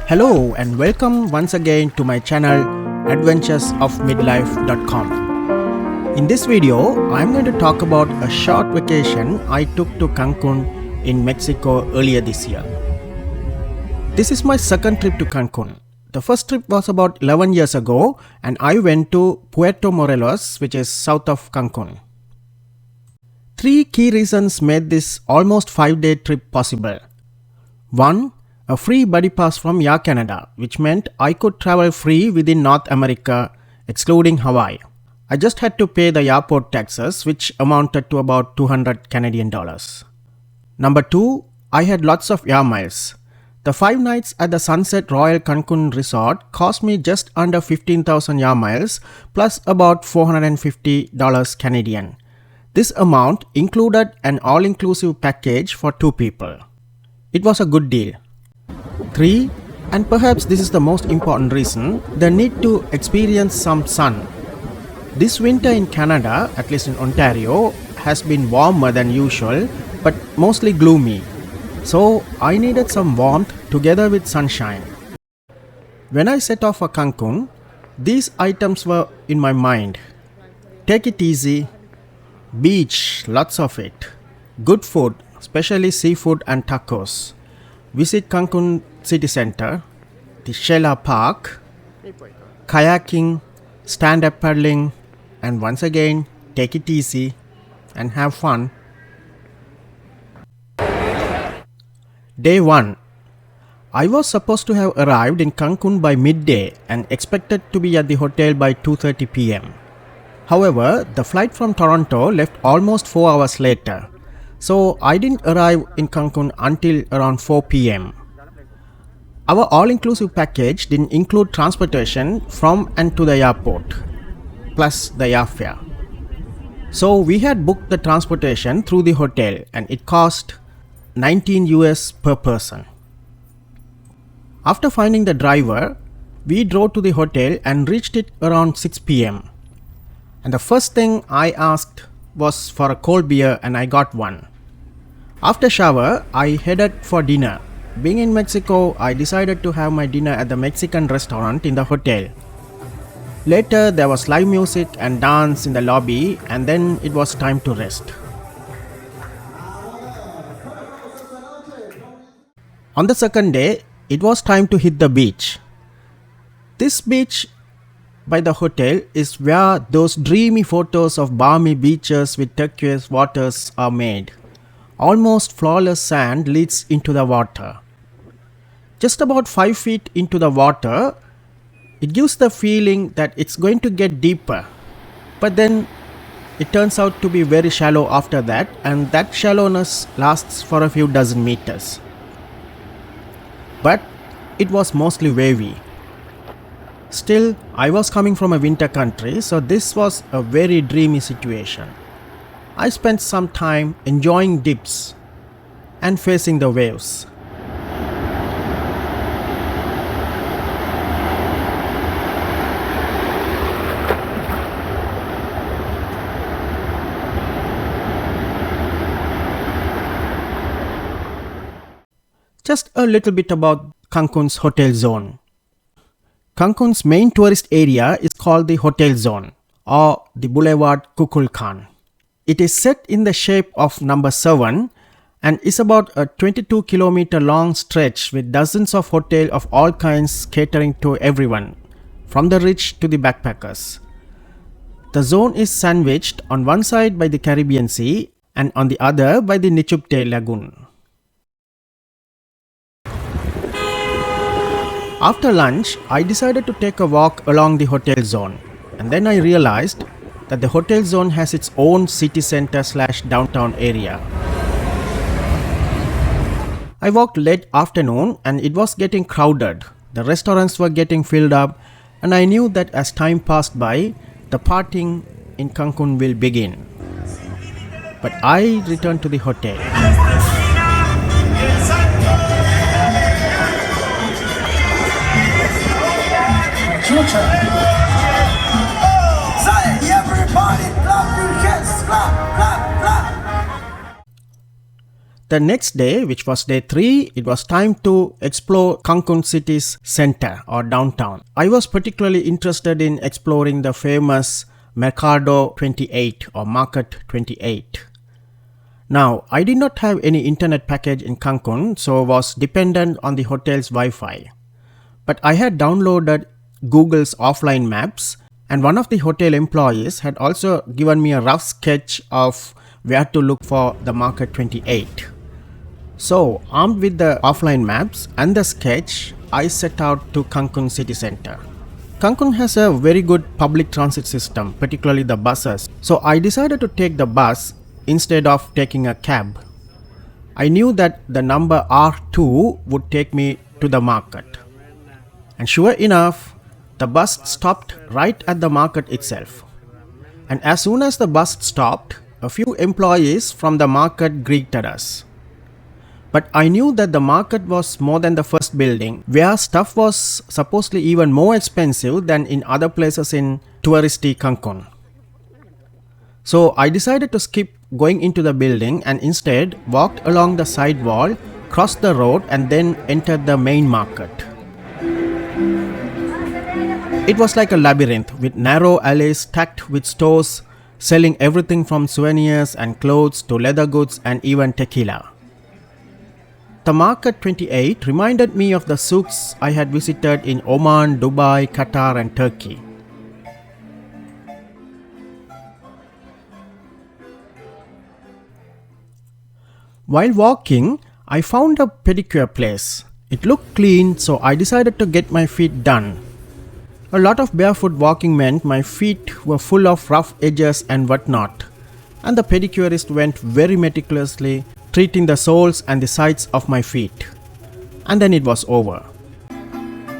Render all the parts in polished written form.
Hello and welcome once again to my channel adventuresofmidlife.com. In this video, I am going to talk about a short vacation I took to Cancun in Mexico earlier this year. This is my second trip to Cancun. The first trip was about 11 years ago and I went to Puerto Morelos, which is south of Cancun. Three key reasons made this almost 5-day trip possible. 1. A free buddy pass from Air Canada, which meant I could travel free within North America, excluding Hawaii. I just had to pay the airport taxes, which amounted to about $200 Canadian. Number 2. I had lots of air miles. The 5 nights at the Sunset Royal Cancun Resort cost me just under 15,000 air miles plus about $450 Canadian. This amount included an all-inclusive package for 2 people. It was a good deal. 3. And perhaps this is the most important reason, the need to experience some sun. This winter in Canada, at least in Ontario, has been warmer than usual but mostly gloomy. So I needed some warmth together with sunshine. When I set off for Cancun, these items were in my mind. Take it easy, beach, lots of it, good food, especially seafood and tacos, visit Cancun city center, the Shela Park, kayaking, stand-up paddling, and once again, take it easy and have fun. Day 1. I was supposed to have arrived in Cancun by midday and expected to be at the hotel by 2:30 p.m. However, the flight from Toronto left almost 4 hours later, so I didn't arrive in Cancun until around 4 p.m. Our all-inclusive package didn't include transportation from and to the airport, plus the airfare. So we had booked the transportation through the hotel and it cost $19 US per person. After finding the driver, we drove to the hotel and reached it around 6 p.m. And the first thing I asked was for a cold beer and I got one. After shower, I headed for dinner. Being in Mexico, I decided to have my dinner at the Mexican restaurant in the hotel. Later, there was live music and dance in the lobby and then it was time to rest. On the second day, it was time to hit the beach. This beach by the hotel is where those dreamy photos of balmy beaches with turquoise waters are made. Almost flawless sand leads into the water. Just about 5 feet into the water, it gives the feeling that it's going to get deeper. But then it turns out to be very shallow after that, and that shallowness lasts for a few dozen meters. But it was mostly wavy. Still, I was coming from a winter country, so this was a very dreamy situation. I spent some time enjoying dips and facing the waves. Just a little bit about Cancun's hotel zone. Cancun's main tourist area is called the Hotel Zone or the Boulevard Kukulkan. It is set in the shape of number 7 and is about a 22-kilometer long stretch with dozens of hotels of all kinds catering to everyone, from the rich to the backpackers. The zone is sandwiched on one side by the Caribbean Sea and on the other by the Nichupte Lagoon. After lunch, I decided to take a walk along the hotel zone, and then I realized that the hotel zone has its own city center / downtown area. I walked late afternoon and it was getting crowded. The restaurants were getting filled up and I knew that as time passed by, the partying in Cancun will begin. But I returned to the hotel. Say, everybody clap your hands, clap, clap, clap. The next day, which was day 3, it was time to explore Cancun city's center or downtown. I was particularly interested in exploring the famous Mercado 28 or Market 28. Now, I did not have any internet package in Cancun, so was dependent on the hotel's Wi-Fi. But I had downloaded Google's offline maps, and one of the hotel employees had also given me a rough sketch of where to look for the Market 28. So, armed with the offline maps and the sketch, I set out to Cancun city center. Cancun has a very good public transit system, particularly the buses. So I decided to take the bus instead of taking a cab. I knew that the number R2 would take me to the market. And sure enough, the bus stopped right at the market itself. And as soon as the bus stopped, a few employees from the market greeted us. But I knew that the market was more than the first building, where stuff was supposedly even more expensive than in other places in touristy Cancun. So I decided to skip going into the building and instead walked along the side wall, crossed the road and then entered the main market. It was like a labyrinth with narrow alleys stacked with stores selling everything from souvenirs and clothes to leather goods and even tequila. The Market 28 reminded me of the souks I had visited in Oman, Dubai, Qatar and Turkey. While walking, I found a pedicure place. It looked clean, so I decided to get my feet done. A lot of barefoot walking meant my feet were full of rough edges and whatnot, and the pedicurist went very meticulously, treating the soles and the sides of my feet. And then it was over.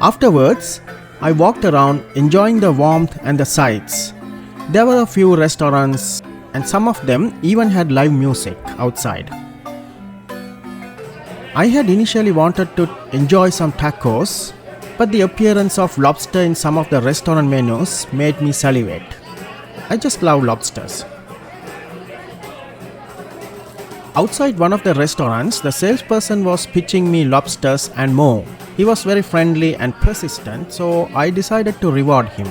Afterwards, I walked around enjoying the warmth and the sights. There were a few restaurants and some of them even had live music outside. I had initially wanted to enjoy some tacos, but the appearance of lobster in some of the restaurant menus made me salivate. I just love lobsters. Outside one of the restaurants, the salesperson was pitching me lobsters and more. He was very friendly and persistent, so I decided to reward him.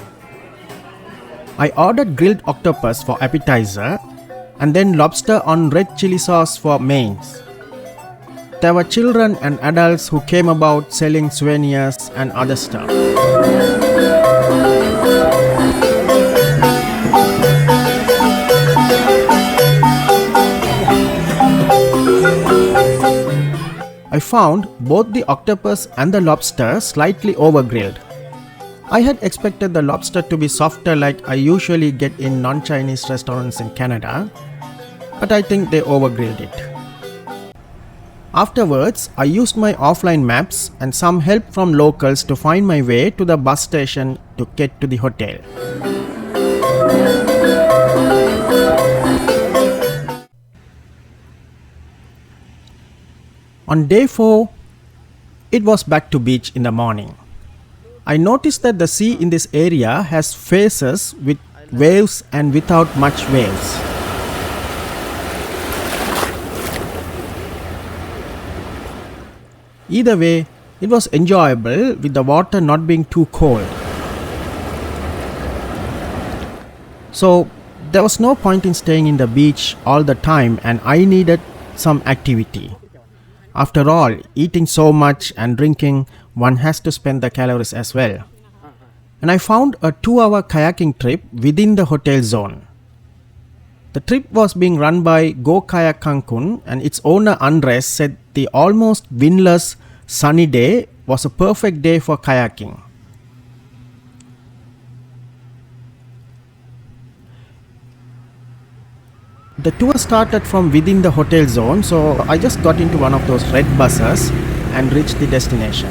I ordered grilled octopus for appetizer and then lobster on red chili sauce for mains. There were children and adults who came about selling souvenirs and other stuff. I found both the octopus and the lobster slightly over-grilled. I had expected the lobster to be softer like I usually get in non-Chinese restaurants in Canada, but I think they over-grilled it. Afterwards, I used my offline maps and some help from locals to find my way to the bus station to get to the hotel. On day 4, it was back to beach in the morning. I noticed that the sea in this area has phases with waves and without much waves. Either way, it was enjoyable with the water not being too cold. So there was no point in staying in the beach all the time and I needed some activity. After all, eating so much and drinking, one has to spend the calories as well. And I found a 2-hour kayaking trip within the hotel zone. The trip was being run by Go Kayak Cancun and its owner Andres said the almost windless sunny day was a perfect day for kayaking. The tour started from within the hotel zone, so I just got into one of those red buses and reached the destination.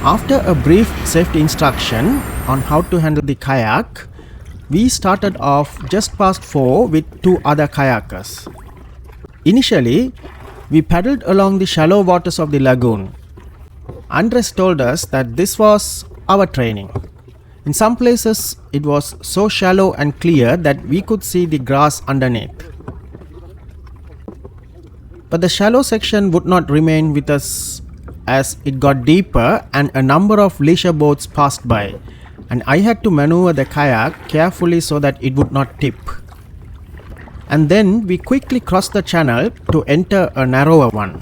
After a brief safety instruction on how to handle the kayak, we started off just past 4 with 2 other kayakers. Initially, we paddled along the shallow waters of the lagoon. Andres told us that this was our training. In some places, it was so shallow and clear that we could see the grass underneath. But the shallow section would not remain with us as it got deeper and a number of leisure boats passed by, and I had to maneuver the kayak carefully so that it would not tip. And then we quickly crossed the channel to enter a narrower one.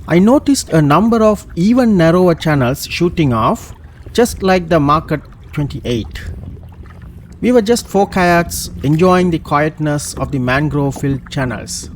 I noticed a number of even narrower channels shooting off, just like the market 28. We were just 4 kayaks enjoying the quietness of the mangrove-filled channels.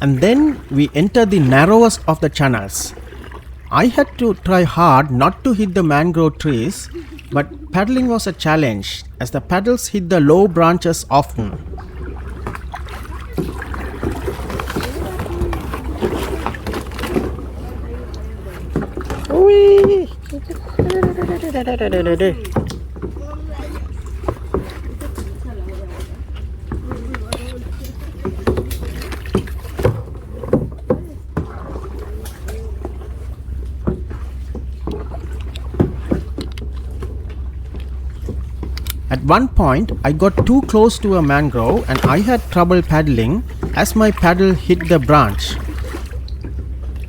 And then we entered the narrowest of the channels. I had to try hard not to hit the mangrove trees, but paddling was a challenge as the paddles hit the low branches often. At one point, I got too close to a mangrove and I had trouble paddling as my paddle hit the branch.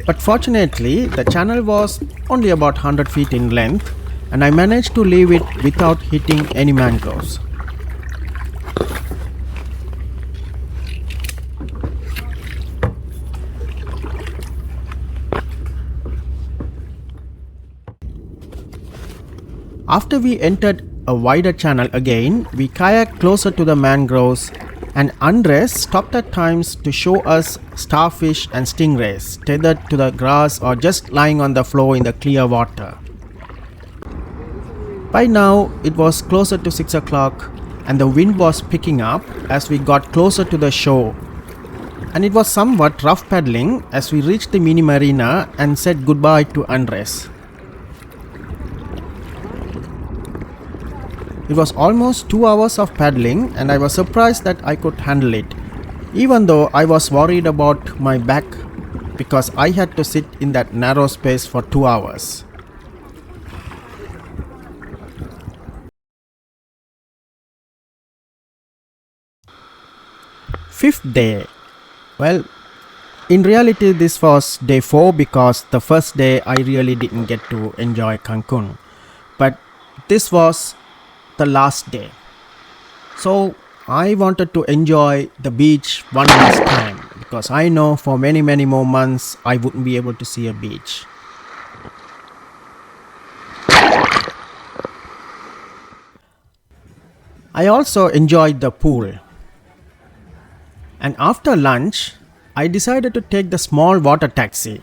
But fortunately, the channel was only about 100 feet in length and I managed to leave it without hitting any mangroves. After we entered a wider channel again, we kayaked closer to the mangroves and Andres stopped at times to show us starfish and stingrays tethered to the grass or just lying on the floor in the clear water. By now, it was closer to 6 o'clock and the wind was picking up as we got closer to the shore. And it was somewhat rough paddling as we reached the mini marina and said goodbye to Andres. It was almost 2 hours of paddling and I was surprised that I could handle it, even though I was worried about my back because I had to sit in that narrow space for 2 hours. Fifth day. Well, in reality this was day 4 because the first day I really didn't get to enjoy Cancun. But this was the last day. So I wanted to enjoy the beach one last time because I know for many more months I wouldn't be able to see a beach. I also enjoyed the pool. And after lunch, I decided to take the small water taxi.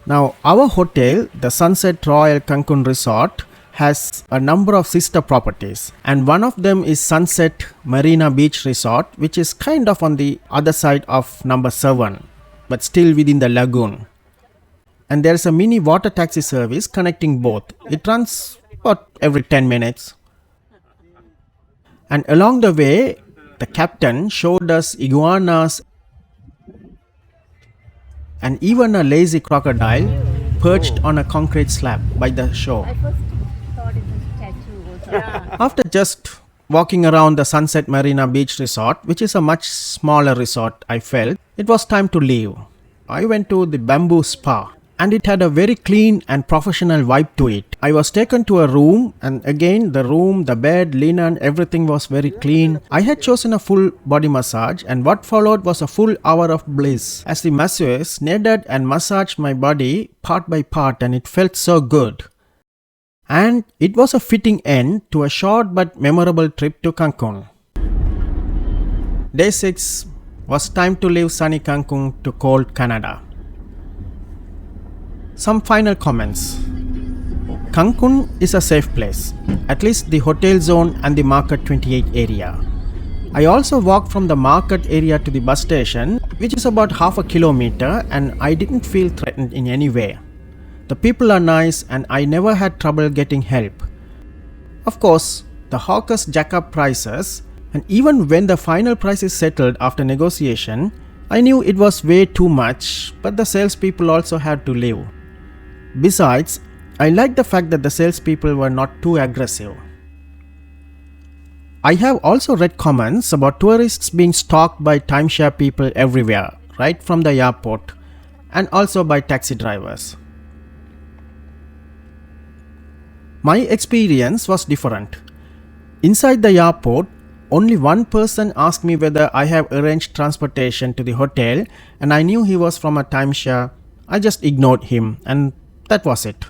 Now our hotel, the Sunset Royal Cancun Resort, has a number of sister properties and one of them is Sunset Marina Beach Resort, which is kind of on the other side of number 7 but still within the lagoon. And there is a mini water taxi service connecting both. It runs about every 10 minutes. And along the way, the captain showed us iguanas and even a lazy crocodile perched on a concrete slab by the shore. After just walking around the Sunset Marina Beach Resort, which is a much smaller resort, I felt it was time to leave. I went to the bamboo spa and it had a very clean and professional vibe to it. I was taken to a room and again the room, the bed, linen, everything was very clean. I had chosen a full body massage and what followed was a full hour of bliss as the masseuse kneaded and massaged my body part by part and it felt so good. And it was a fitting end to a short but memorable trip to Cancun. Day 6 was time to leave sunny Cancun to cold Canada. Some final comments. Cancun is a safe place, at least the hotel zone and the Market 28 area. I also walked from the market area to the bus station, which is about half a kilometer, and I didn't feel threatened in any way. The people are nice and I never had trouble getting help. Of course, the hawkers jack up prices, and even when the final price is settled after negotiation, I knew it was way too much, but the salespeople also had to leave. Besides, I liked the fact that the salespeople were not too aggressive. I have also read comments about tourists being stalked by timeshare people everywhere, right from the airport, and also by taxi drivers. My experience was different. Inside the airport, only one person asked me whether I have arranged transportation to the hotel, and I knew he was from a timeshare. I just ignored him, and that was it.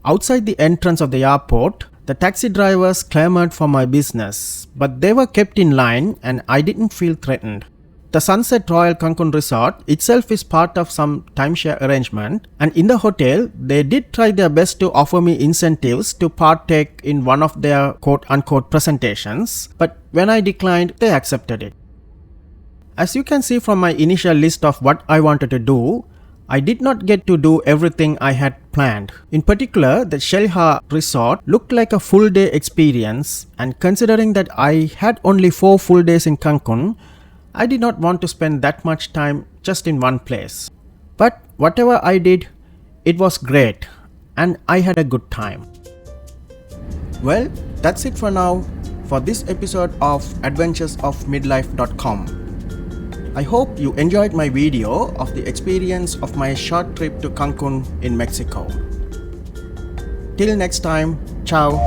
Outside the entrance of the airport, the taxi drivers clamored for my business, but they were kept in line and I didn't feel threatened. The Sunset Royal Cancun Resort itself is part of some timeshare arrangement, and in the hotel, they did try their best to offer me incentives to partake in one of their quote-unquote presentations, but when I declined, they accepted it. As you can see from my initial list of what I wanted to do, I did not get to do everything I had planned. In particular, the Shelha resort looked like a full day experience, and considering that I had only 4 full days in Cancun, I did not want to spend that much time just in one place. But whatever I did, it was great and I had a good time. Well, that's it for now for this episode of adventuresofmidlife.com. I hope you enjoyed my video of the experience of my short trip to Cancun in Mexico. Till next time, ciao.